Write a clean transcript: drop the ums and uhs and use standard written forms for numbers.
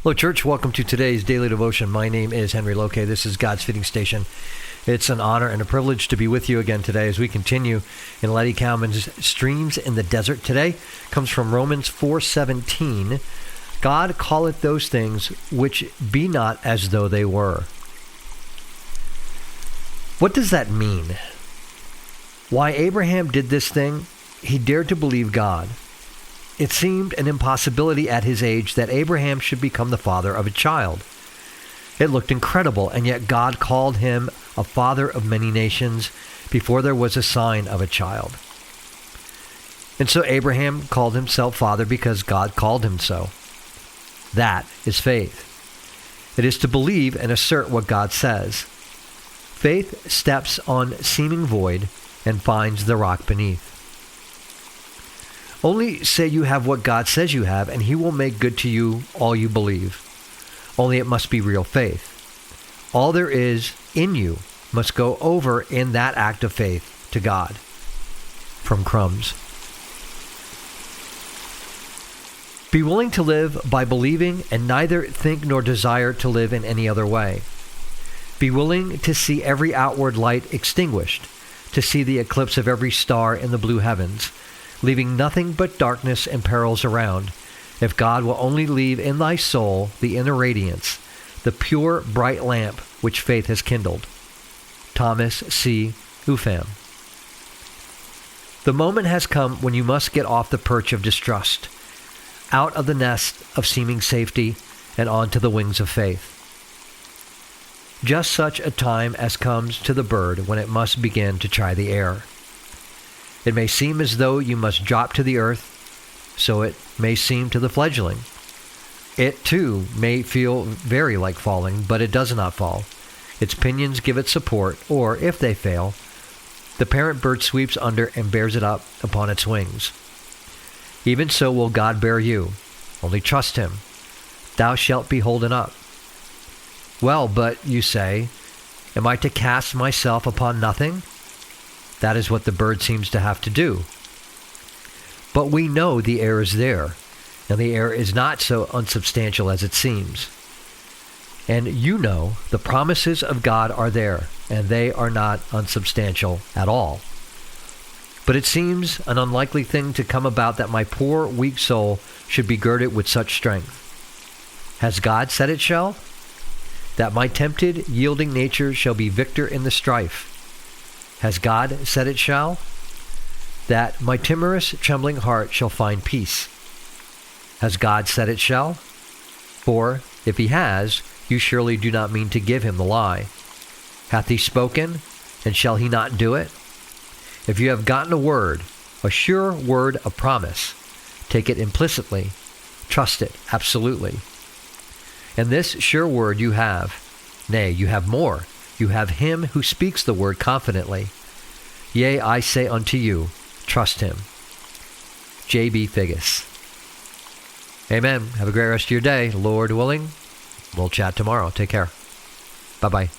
Hello, church. Welcome to today's daily devotion. My name is Henry Loke. This is God's Feeding Station. It's an honor and a privilege to be with you again today as we continue in Letty Kalman's Streams in the Desert. Today comes from Romans 4:17. God calleth those things which be not as though they were. What does that mean? Why Abraham did this thing? He dared to believe God. It seemed an impossibility at his age that Abraham should become the father of a child. It looked incredible, and yet God called him a father of many nations before there was a sign of a child. And so Abraham called himself father because God called him so. That is faith. It is to believe and assert what God says. Faith steps on seeming void and finds the rock beneath. Only say you have what God says you have, and he will make good to you all you believe. Only it must be real faith. All there is in you must go over in that act of faith to God. From Crumbs. Be willing to live by believing and neither think nor desire to live in any other way. Be willing to see every outward light extinguished, to see the eclipse of every star in the blue heavens, leaving nothing but darkness and perils around, if God will only leave in thy soul the inner radiance, the pure, bright lamp which faith has kindled. Thomas C. Upham. The moment has come when you must get off the perch of distrust, out of the nest of seeming safety, and onto the wings of faith. Just such a time as comes to the bird when it must begin to try the air. It may seem as though you must drop to the earth, so it may seem to the fledgling. It, too, may feel very like falling, but it does not fall. Its pinions give it support, or, if they fail, the parent bird sweeps under and bears it up upon its wings. Even so will God bear you. Only trust him. Thou shalt be holden up. Well, but, you say, am I to cast myself upon nothing? That is what the bird seems to have to do. But we know the air is there, and the air is not so unsubstantial as it seems. And you know the promises of God are there, and they are not unsubstantial at all. But it seems an unlikely thing to come about that my poor, weak soul should be girded with such strength. Has God said it shall? That my tempted, yielding nature shall be victor in the strife. Has God said it shall? That my timorous, trembling heart shall find peace. Has God said it shall? For, if he has, you surely do not mean to give him the lie. Hath he spoken, and shall he not do it? If you have gotten a word, a sure word of promise, take it implicitly, trust it absolutely. And this sure word you have, nay, you have more. You have him who speaks the word confidently. Yea, I say unto you, trust him. J.B. Figgis. Amen. Have a great rest of your day. Lord willing, we'll chat tomorrow. Take care. Bye-bye.